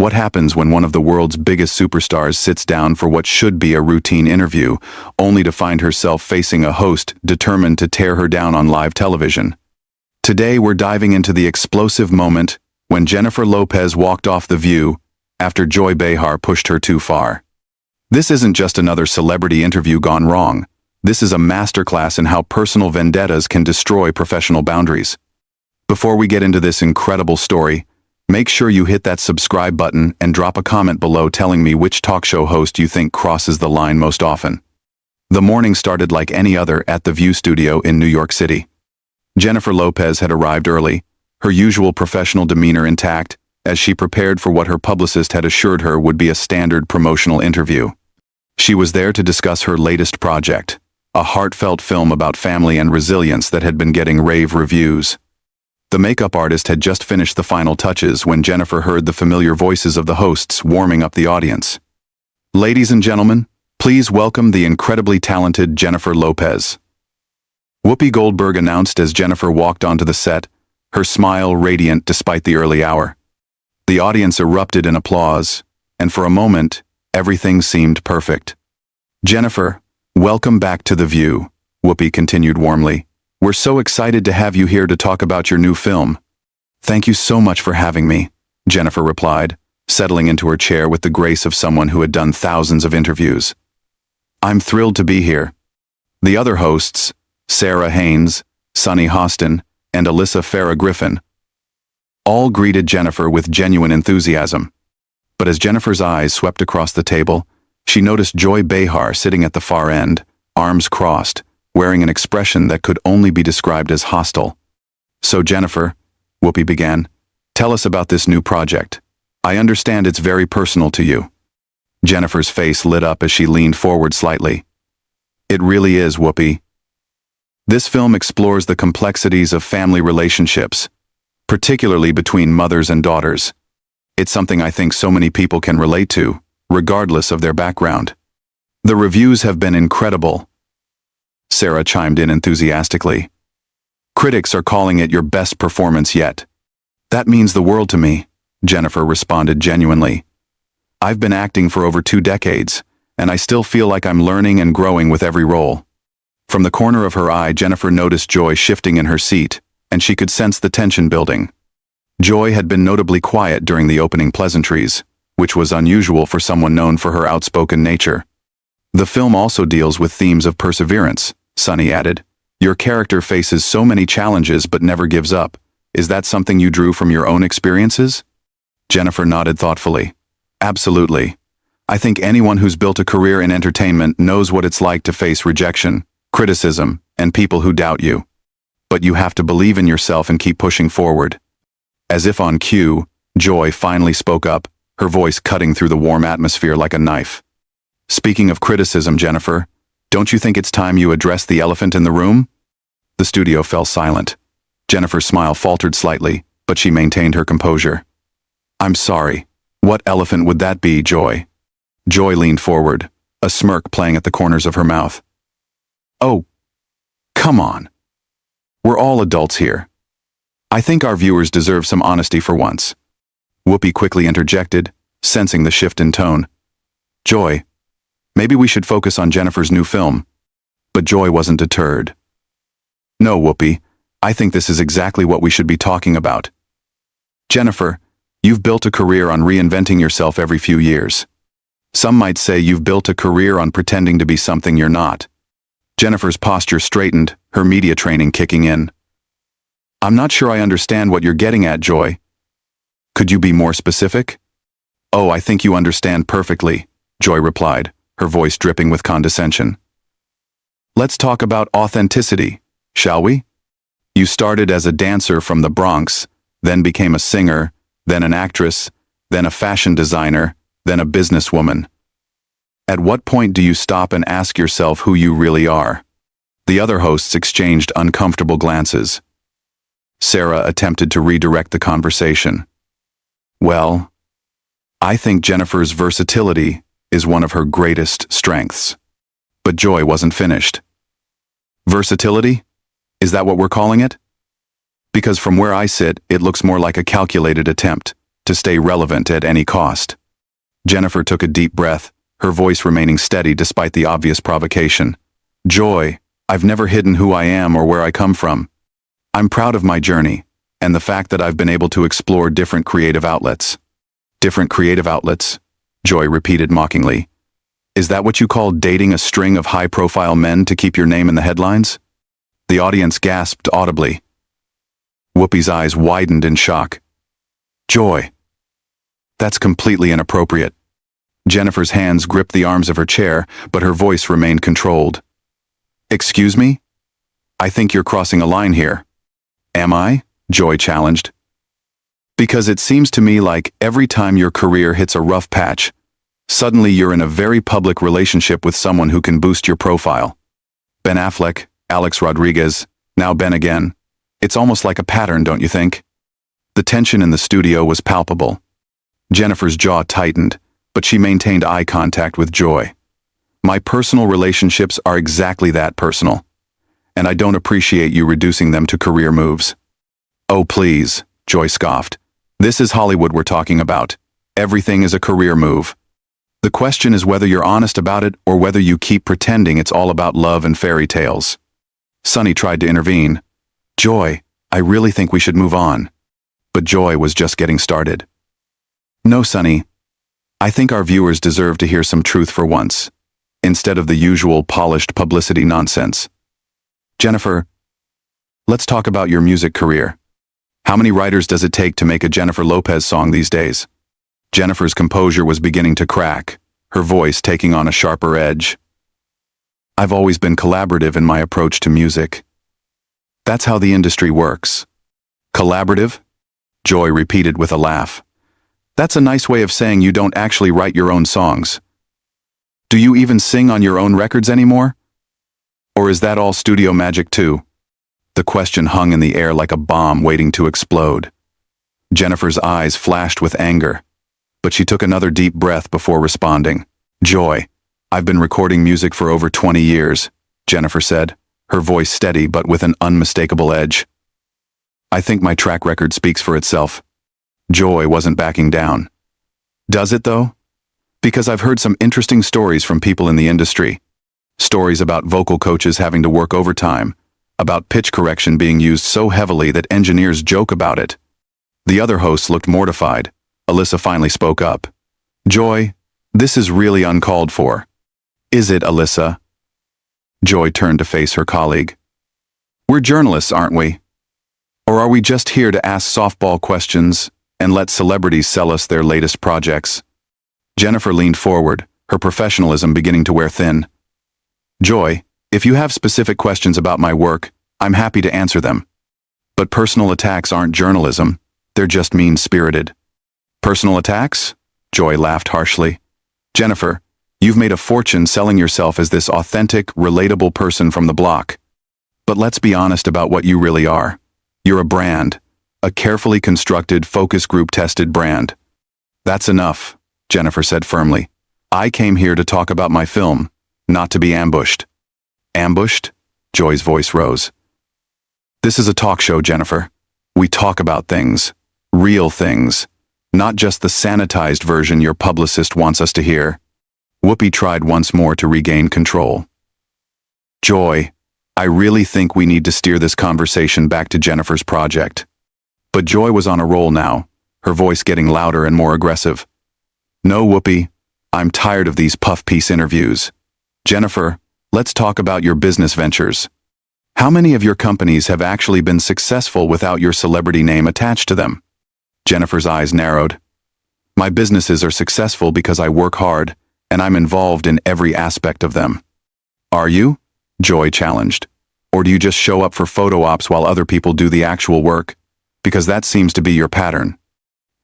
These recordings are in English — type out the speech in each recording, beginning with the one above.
What happens when one of the world's biggest superstars sits down for what should be a routine interview, only to find herself facing a host determined to tear her down on live television? Today we're diving into the explosive moment when Jennifer Lopez walked off The View after Joy Behar pushed her too far. This isn't just another celebrity interview gone wrong. This is a masterclass in how personal vendettas can destroy professional boundaries. Before we get into this incredible story, make sure you hit that subscribe button and drop a comment below telling me which talk show host you think crosses the line most often. The morning started like any other at The View studio in New York City. Jennifer Lopez had arrived early, her usual professional demeanor intact, as she prepared for what her publicist had assured her would be a standard promotional interview. She was there to discuss her latest project, a heartfelt film about family and resilience that had been getting rave reviews. The makeup artist had just finished the final touches when Jennifer heard the familiar voices of the hosts warming up the audience. "Ladies and gentlemen, please welcome the incredibly talented Jennifer Lopez." Whoopi Goldberg announced as Jennifer walked onto the set, her smile radiant despite the early hour. The audience erupted in applause, and for a moment, everything seemed perfect. "Jennifer, welcome back to The View," Whoopi continued warmly. "We're so excited to have you here to talk about your new film." "Thank you so much for having me," Jennifer replied, settling into her chair with the grace of someone who had done thousands of interviews. "I'm thrilled to be here." The other hosts, Sarah Haynes, Sunny Hostin, and Alyssa Farah Griffin, all greeted Jennifer with genuine enthusiasm. But as Jennifer's eyes swept across the table, she noticed Joy Behar sitting at the far end, arms crossed, wearing an expression that could only be described as hostile. "So Jennifer," Whoopi began, "tell us about this new project. I understand it's very personal to you." Jennifer's face lit up as she leaned forward slightly. "It really is, Whoopi. This film explores the complexities of family relationships, particularly between mothers and daughters. It's something I think so many people can relate to, regardless of their background." "The reviews have been incredible," Sarah chimed in enthusiastically. "Critics are calling it your best performance yet." "That means the world to me," Jennifer responded genuinely. "I've been acting for over 2 decades, and I still feel like I'm learning and growing with every role." From the corner of her eye, Jennifer noticed Joy shifting in her seat, and she could sense the tension building. Joy had been notably quiet during the opening pleasantries, which was unusual for someone known for her outspoken nature. "The film also deals with themes of perseverance," Sunny added. "Your character faces so many challenges but never gives up. Is that something you drew from your own experiences?" Jennifer nodded thoughtfully. "Absolutely. I think anyone who's built a career in entertainment knows what it's like to face rejection, criticism, and people who doubt you. But you have to believe in yourself and keep pushing forward." As if on cue, Joy finally spoke up, her voice cutting through the warm atmosphere like a knife. "Speaking of criticism, Jennifer, don't you think it's time you address the elephant in the room?" The studio fell silent. Jennifer's smile faltered slightly, but she maintained her composure. "I'm sorry. What elephant would that be, Joy?" Joy leaned forward, a smirk playing at the corners of her mouth. "Oh, come on. We're all adults here. I think our viewers deserve some honesty for once." Whoopi quickly interjected, sensing the shift in tone. "Joy, maybe we should focus on Jennifer's new film." But Joy wasn't deterred. "No, Whoopi, I think this is exactly what we should be talking about. Jennifer, you've built a career on reinventing yourself every few years. Some might say you've built a career on pretending to be something you're not." Jennifer's posture straightened, her media training kicking in. "I'm not sure I understand what you're getting at, Joy. Could you be more specific?" "Oh, I think you understand perfectly," Joy replied, her voice dripping with condescension. "Let's talk about authenticity, shall we? You started as a dancer from the Bronx, then became a singer, then an actress, then a fashion designer, then a businesswoman. At what point do you stop and ask yourself who you really are?" The other hosts exchanged uncomfortable glances. Sarah attempted to redirect the conversation. "Well, I think Jennifer's versatility is one of her greatest strengths." But Joy wasn't finished. "Versatility? Is that what we're calling it? Because from where I sit, it looks more like a calculated attempt," to stay relevant at any cost. Jennifer took a deep breath, her voice remaining steady despite the obvious provocation. Joy, I've never hidden who I am or where I come from. I'm proud of my journey, and the fact that I've been able to explore different creative outlets. Different creative outlets? Joy repeated mockingly. Is that what you call dating a string of high-profile men to keep your name in the headlines? The audience gasped audibly. Whoopi's eyes widened in shock. Joy. That's completely inappropriate. Jennifer's hands gripped the arms of her chair, but her voice remained controlled. Excuse me? I think you're crossing a line here. Am I? Joy challenged. Because it seems to me like every time your career hits a rough patch, suddenly you're in a very public relationship with someone who can boost your profile. Ben Affleck, Alex Rodriguez, now Ben again. It's almost like a pattern, don't you think? The tension in the studio was palpable. Jennifer's jaw tightened, but she maintained eye contact with Joy. My personal relationships are exactly that personal, and I don't appreciate you reducing them to career moves. Oh please, Joy scoffed. This is Hollywood we're talking about. Everything is a career move. The question is whether you're honest about it or whether you keep pretending it's all about love and fairy tales. Sonny tried to intervene. Joy, I really think we should move on. But Joy was just getting started. No, Sonny. I think our viewers deserve to hear some truth for once, instead of the usual polished publicity nonsense. Jennifer, let's talk about your music career. How many writers does it take to make a Jennifer Lopez song these days? Jennifer's composure was beginning to crack, her voice taking on a sharper edge. I've always been collaborative in my approach to music. That's how the industry works. Collaborative? Joy repeated with a laugh. That's a nice way of saying you don't actually write your own songs. Do you even sing on your own records anymore? Or is that all studio magic too? The question hung in the air like a bomb waiting to explode. Jennifer's eyes flashed with anger, but she took another deep breath before responding. Joy, I've been recording music for over 20 years, Jennifer said, her voice steady but with an unmistakable edge. I think my track record speaks for itself. Joy wasn't backing down. Does it though? Because I've heard some interesting stories from people in the industry. Stories about vocal coaches having to work overtime, about pitch correction being used so heavily that engineers joke about it. The other hosts looked mortified. Alyssa finally spoke up. Joy, this is really uncalled for. Is it, Alyssa? Joy turned to face her colleague. We're journalists, aren't we? Or are we just here to ask softball questions and let celebrities sell us their latest projects? Jennifer leaned forward, her professionalism beginning to wear thin. Joy, if you have specific questions about my work, I'm happy to answer them. But personal attacks aren't journalism, they're just mean-spirited. Personal attacks? Joy laughed harshly. Jennifer, you've made a fortune selling yourself as this authentic, relatable person from the block. But let's be honest about what you really are. You're a brand, a carefully constructed, focus group-tested brand. That's enough, Jennifer said firmly. I came here to talk about my film, not to be ambushed. Ambushed? Joy's voice rose. This is a talk show, Jennifer. We talk about things, real things. Not just the sanitized version your publicist wants us to hear. Whoopi tried once more to regain control. Joy, I really think we need to steer this conversation back to Jennifer's project. But Joy was on a roll now, her voice getting louder and more aggressive. No, Whoopi, I'm tired of these puff-piece interviews. Jennifer, let's talk about your business ventures. How many of your companies have actually been successful without your celebrity name attached to them? Jennifer's eyes narrowed. My businesses are successful because I work hard, and I'm involved in every aspect of them. Are you? Joy challenged. Or do you just show up for photo ops while other people do the actual work? Because that seems to be your pattern.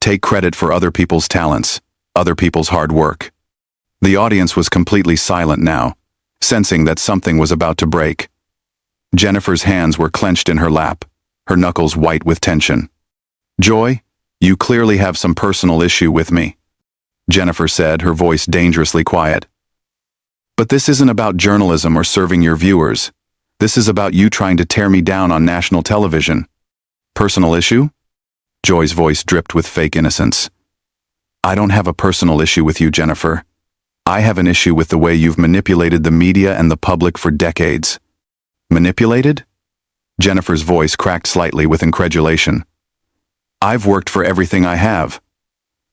Take credit for other people's talents, other people's hard work. The audience was completely silent now, sensing that something was about to break. Jennifer's hands were clenched in her lap, her knuckles white with tension. Joy, you clearly have some personal issue with me, Jennifer said, her voice dangerously quiet. But this isn't about journalism or serving your viewers. This is about you trying to tear me down on national television. Personal issue? Joy's voice dripped with fake innocence. I don't have a personal issue with you, Jennifer. I have an issue with the way you've manipulated the media and the public for decades. Manipulated? Jennifer's voice cracked slightly with incredulation. I've worked for everything I have.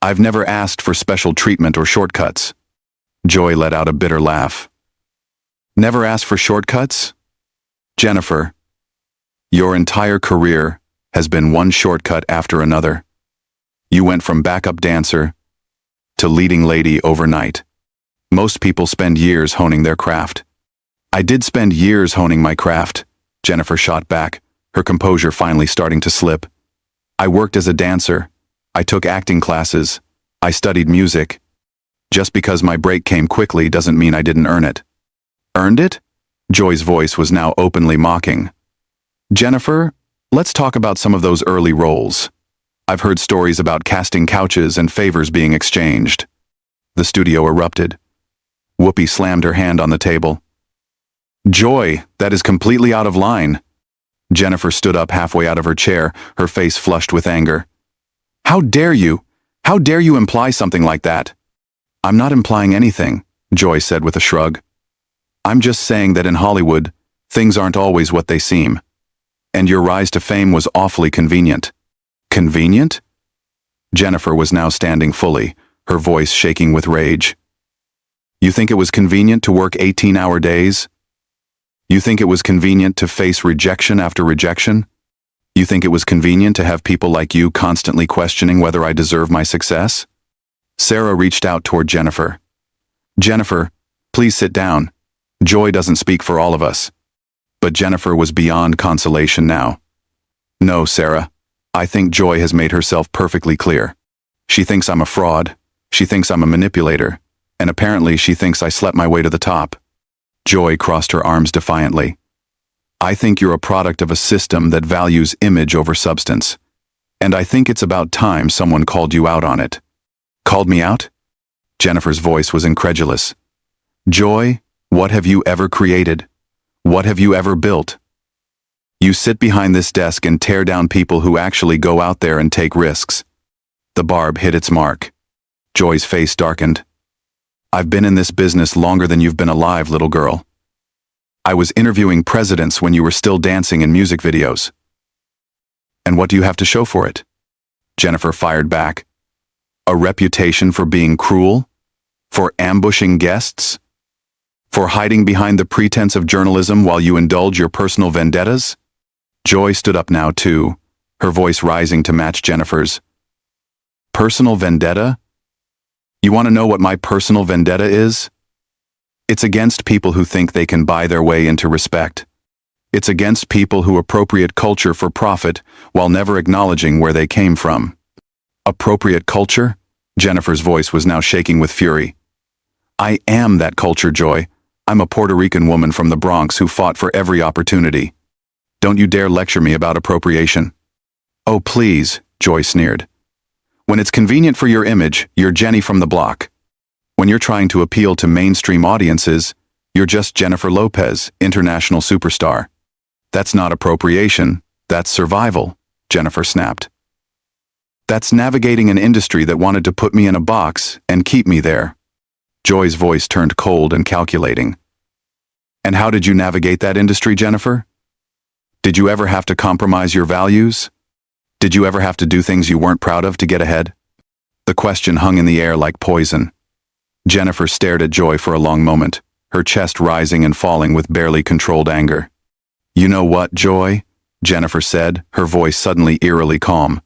I've never asked for special treatment or shortcuts. Joy let out a bitter laugh. Never asked for shortcuts? Jennifer, your entire career has been one shortcut after another. You went from backup dancer to leading lady overnight. Most people spend years honing their craft. I did spend years honing my craft, Jennifer shot back, her composure finally starting to slip. I worked as a dancer. I took acting classes. I studied music. Just because my break came quickly doesn't mean I didn't earn it. Earned it? Joy's voice was now openly mocking. Jennifer, let's talk about some of those early roles. I've heard stories about casting couches and favors being exchanged. The studio erupted. Whoopi slammed her hand on the table. Joy, that is completely out of line. Jennifer stood up halfway out of her chair, her face flushed with anger. How dare you? How dare you imply something like that? I'm not implying anything, Joy said with a shrug. I'm just saying that in Hollywood, things aren't always what they seem. And your rise to fame was awfully convenient. Convenient? Jennifer was now standing fully, her voice shaking with rage. You think it was convenient to work 18-hour days? You think it was convenient to face rejection after rejection? You think it was convenient to have people like you constantly questioning whether I deserve my success? Sarah reached out toward Jennifer. Jennifer, please sit down. Joy doesn't speak for all of us. But Jennifer was beyond consolation now. No, Sarah. I think Joy has made herself perfectly clear. She thinks I'm a fraud. She thinks I'm a manipulator. And apparently she thinks I slept my way to the top. Joy crossed her arms defiantly. I think you're a product of a system that values image over substance. And I think it's about time someone called you out on it. Called me out? Jennifer's voice was incredulous. Joy, what have you ever created? What have you ever built? You sit behind this desk and tear down people who actually go out there and take risks. The barb hit its mark. Joy's face darkened. I've been in this business longer than you've been alive, little girl. I was interviewing presidents when you were still dancing in music videos. And what do you have to show for it? Jennifer fired back. A reputation for being cruel? For ambushing guests? For hiding behind the pretense of journalism while you indulge your personal vendettas? Joy stood up now too, her voice rising to match Jennifer's. Personal vendetta? You want to know what my personal vendetta is? It's against people who think they can buy their way into respect. It's against people who appropriate culture for profit while never acknowledging where they came from. Appropriate culture? Jennifer's voice was now shaking with fury. I am that culture, Joy. I'm a Puerto Rican woman from the Bronx who fought for every opportunity. Don't you dare lecture me about appropriation. Oh, please, Joy sneered. When it's convenient for your image, you're Jenny from the block. When you're trying to appeal to mainstream audiences, you're just Jennifer Lopez, international superstar. That's not appropriation, that's survival, Jennifer snapped. That's navigating an industry that wanted to put me in a box and keep me there. Joy's voice turned cold and calculating. And how did you navigate that industry, Jennifer? Did you ever have to compromise your values? Did you ever have to do things you weren't proud of to get ahead? The question hung in the air like poison. Jennifer stared at Joy for a long moment, her chest rising and falling with barely controlled anger. You know what, Joy? Jennifer said, her voice suddenly eerily calm.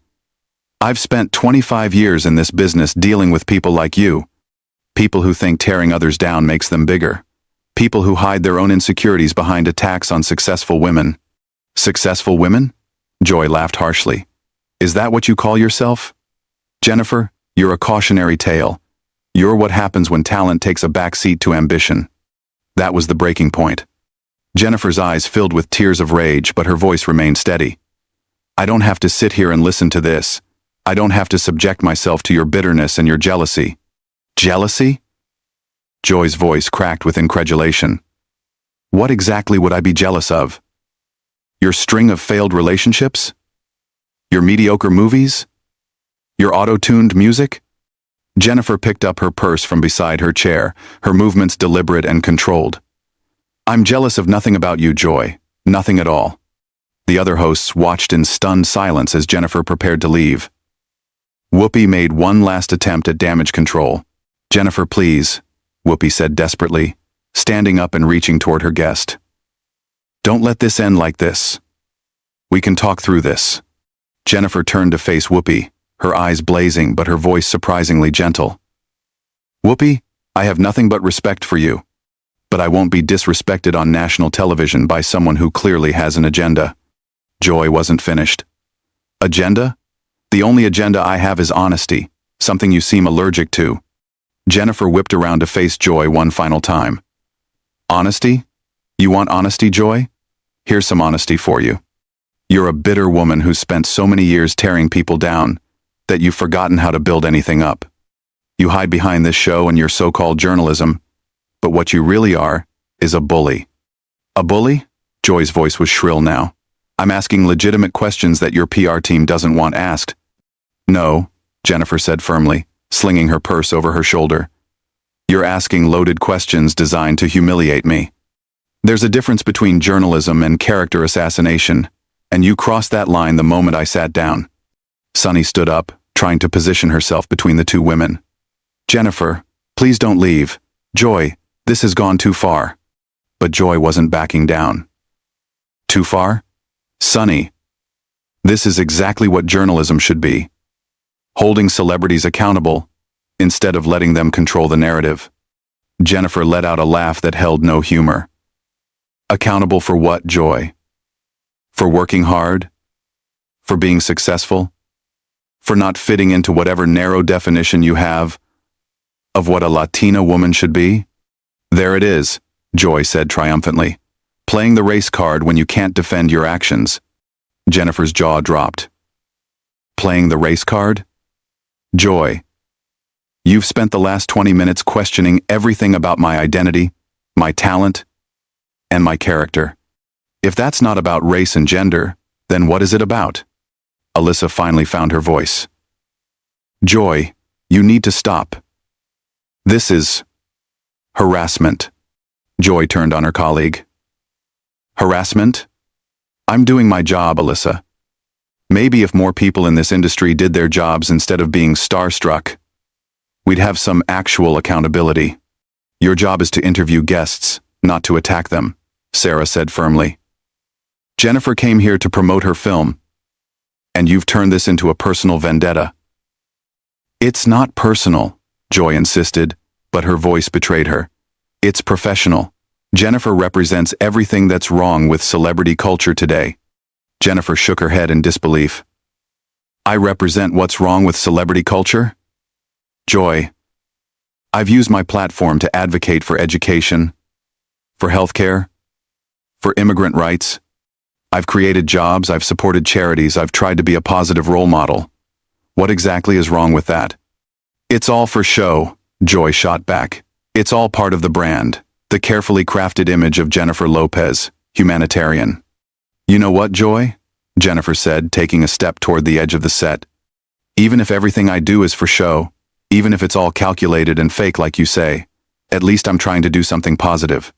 I've spent 25 years in this business dealing with people like you. People who think tearing others down makes them bigger. People who hide their own insecurities behind attacks on successful women. Successful women? Joy laughed harshly. Is that what you call yourself? Jennifer, you're a cautionary tale. You're what happens when talent takes a backseat to ambition. That was the breaking point. Jennifer's eyes filled with tears of rage, but her voice remained steady. I don't have to sit here and listen to this. I don't have to subject myself to your bitterness and your jealousy. Jealousy? Joy's voice cracked with incredulation. What exactly would I be jealous of? Your string of failed relationships? Your mediocre movies? Your auto-tuned music? Jennifer picked up her purse from beside her chair, her movements deliberate and controlled. I'm jealous of nothing about you, Joy. Nothing at all. The other hosts watched in stunned silence as Jennifer prepared to leave. Whoopi made one last attempt at damage control. Jennifer, please, Whoopi said desperately, standing up and reaching toward her guest. Don't let this end like this. We can talk through this. Jennifer turned to face Whoopi, her eyes blazing but her voice surprisingly gentle. Whoopi, I have nothing but respect for you. But I won't be disrespected on national television by someone who clearly has an agenda. Joy wasn't finished. Agenda? The only agenda I have is honesty, something you seem allergic to. Jennifer whipped around to face Joy one final time. Honesty? You want honesty, Joy? Here's some honesty for you. You're a bitter woman who's spent so many years tearing people down that you've forgotten how to build anything up. You hide behind this show and your so-called journalism, but what you really are is a bully. A bully? Joy's voice was shrill now. I'm asking legitimate questions that your PR team doesn't want asked. No, Jennifer said firmly, slinging her purse over her shoulder. You're asking loaded questions designed to humiliate me. There's a difference between journalism and character assassination, and you crossed that line the moment I sat down. Sunny stood up, trying to position herself between the two women. Jennifer, please don't leave. Joy, this has gone too far. But Joy wasn't backing down. Too far? Sunny. This is exactly what journalism should be. Holding celebrities accountable, instead of letting them control the narrative. Jennifer let out a laugh that held no humor. Accountable for what, Joy? For working hard? For being successful? For not fitting into whatever narrow definition you have of what a Latina woman should be? There it is, Joy said triumphantly. Playing the race card when you can't defend your actions. Jennifer's jaw dropped. Playing the race card? Joy, you've spent the last 20 minutes questioning everything about my identity, my talent, and my character. If that's not about race and gender, then what is it about? Alyssa finally found her voice. Joy, you need to stop. This is harassment. Joy turned on her colleague. Harassment? I'm doing my job, Alyssa. Maybe if more people in this industry did their jobs instead of being starstruck, we'd have some actual accountability. Your job is to interview guests, not to attack them, Sarah said firmly. Jennifer came here to promote her film, and you've turned this into a personal vendetta. It's not personal, Joy insisted, but her voice betrayed her. It's professional. Jennifer represents everything that's wrong with celebrity culture today. Jennifer shook her head in disbelief. I represent what's wrong with celebrity culture? Joy, I've used my platform to advocate for education, for healthcare, for immigrant rights. I've created jobs, I've supported charities, I've tried to be a positive role model. What exactly is wrong with that? It's all for show, Joy shot back. It's all part of the brand, the carefully crafted image of Jennifer Lopez, humanitarian. You know what, Joy? Jennifer said, taking a step toward the edge of the set. Even if everything I do is for show, even if it's all calculated and fake like you say, at least I'm trying to do something positive.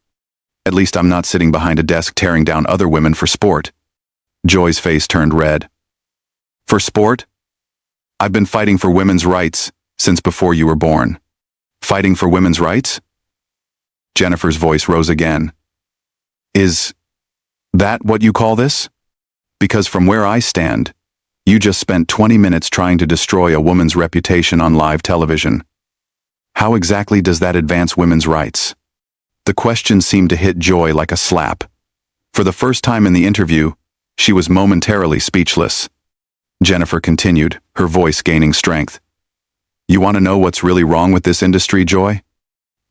At least I'm not sitting behind a desk tearing down other women for sport. Joy's face turned red. For sport? I've been fighting for women's rights since before you were born. Fighting for women's rights? Jennifer's voice rose again. Is that what you call this? Because from where I stand, you just spent 20 minutes trying to destroy a woman's reputation on live television. How exactly does that advance women's rights? The question seemed to hit Joy like a slap. For the first time in the interview, she was momentarily speechless. Jennifer continued, her voice gaining strength. You want to know what's really wrong with this industry, Joy?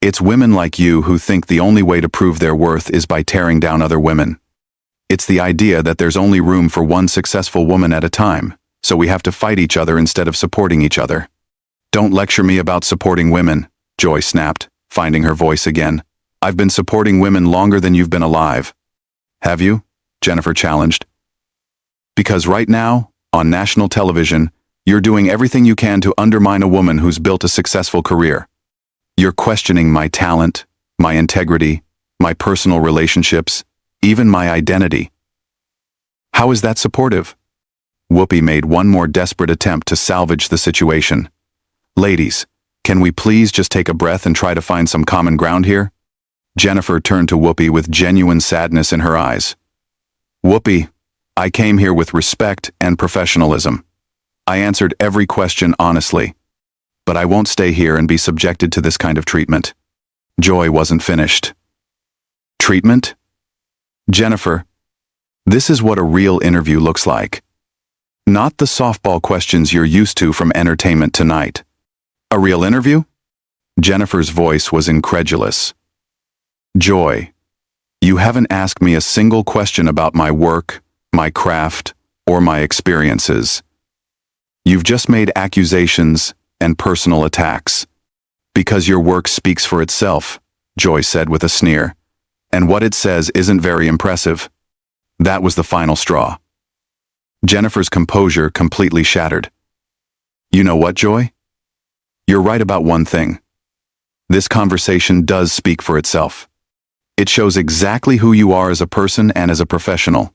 It's women like you who think the only way to prove their worth is by tearing down other women. It's the idea that there's only room for one successful woman at a time, so we have to fight each other instead of supporting each other. Don't lecture me about supporting women, Joy snapped, finding her voice again. I've been supporting women longer than you've been alive. Have you? Jennifer challenged. Because right now, On national television, you're doing everything you can to undermine a woman who's built a successful career. You're questioning my talent, my integrity, my personal relationships, even my identity. How is that supportive? Whoopi made one more desperate attempt to salvage the situation. Ladies, can we please just take a breath and try to find some common ground here? Jennifer turned to Whoopi with genuine sadness in her eyes. Whoopi, I came here with respect and professionalism. I answered every question honestly. But I won't stay here and be subjected to this kind of treatment. Joy wasn't finished. Treatment? Jennifer, this is what a real interview looks like. Not the softball questions you're used to from Entertainment Tonight. A real interview? Jennifer's voice was incredulous. Joy, you haven't asked me a single question about my work, my craft, or my experiences. You've just made accusations and personal attacks. Because your work speaks for itself, Joy said with a sneer. And what it says isn't very impressive. That was the final straw. Jennifer's composure completely shattered. You know what, Joy? You're right about one thing. This conversation does speak for itself. It shows exactly who you are as a person and as a professional.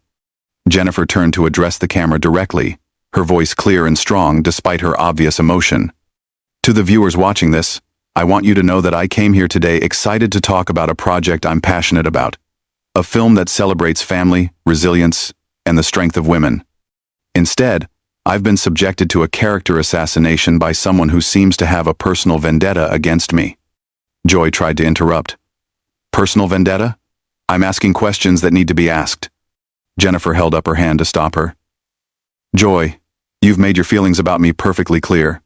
Jennifer turned to address the camera directly, her voice clear and strong despite her obvious emotion. To the viewers watching this, I want you to know that I came here today excited to talk about a project I'm passionate about. A film that celebrates family, resilience, and the strength of women. Instead, I've been subjected to a character assassination by someone who seems to have a personal vendetta against me. Joy tried to interrupt. Personal vendetta? I'm asking questions that need to be asked. Jennifer held up her hand to stop her. Joy, you've made your feelings about me perfectly clear.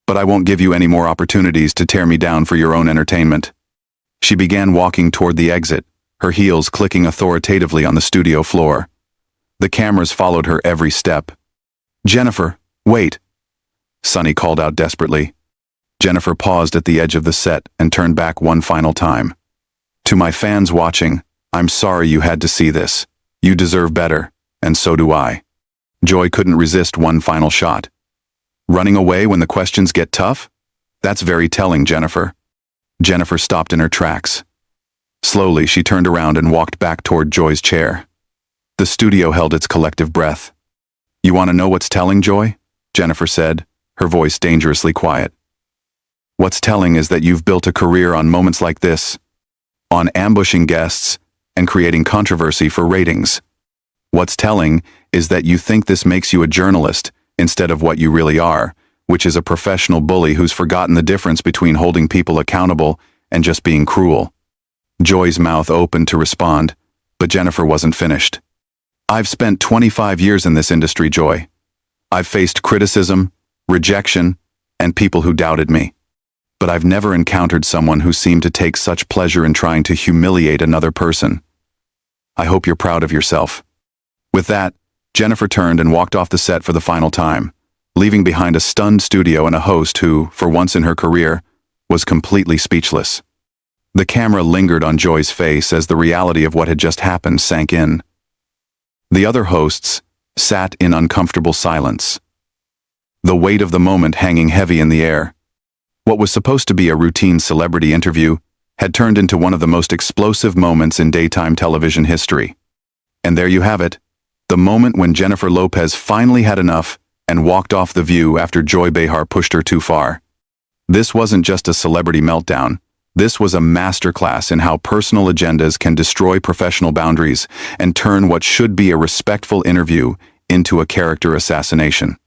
But I won't give you any more opportunities to tear me down for your own entertainment. She began walking toward the exit, her heels clicking authoritatively on the studio floor. The cameras followed her every step. Jennifer, wait! Sonny called out desperately. Jennifer paused at the edge of the set and turned back one final time. To my fans watching, I'm sorry you had to see this. You deserve better, and so do I. Joy couldn't resist one final shot. Running away when the questions get tough? That's very telling, Jennifer. Jennifer stopped in her tracks. Slowly, she turned around and walked back toward Joy's chair. The studio held its collective breath. You want to know what's telling, Joy? Jennifer said, her voice dangerously quiet. What's telling is that you've built a career on moments like this, on ambushing guests and creating controversy for ratings. What's telling is that you think this makes you a journalist instead of what you really are, which is a professional bully who's forgotten the difference between holding people accountable and just being cruel. Joy's mouth opened to respond, but Jennifer wasn't finished. I've spent 25 years in this industry, Joy. I've faced criticism, rejection, and people who doubted me. But I've never encountered someone who seemed to take such pleasure in trying to humiliate another person. I hope you're proud of yourself. With that, Jennifer turned and walked off the set for the final time, leaving behind a stunned studio and a host who, for once in her career, was completely speechless. The camera lingered on Joy's face as the reality of what had just happened sank in. The other hosts sat in uncomfortable silence, the weight of the moment hanging heavy in the air. What was supposed to be a routine celebrity interview had turned into one of the most explosive moments in daytime television history. And there you have it, the moment when Jennifer Lopez finally had enough and walked off The View after Joy Behar pushed her too far. This wasn't just a celebrity meltdown. This was a masterclass in how personal agendas can destroy professional boundaries and turn what should be a respectful interview into a character assassination.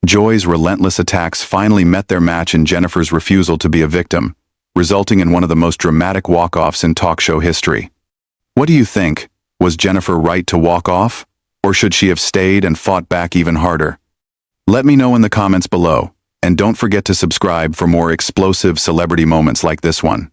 Joy's relentless attacks finally met their match in Jennifer's refusal to be a victim, resulting in one of the most dramatic walk-offs in talk show history. What do you think? Was Jennifer right to walk off? Or should she have stayed and fought back even harder? Let me know in the comments below. And don't forget to subscribe for more explosive celebrity moments like this one.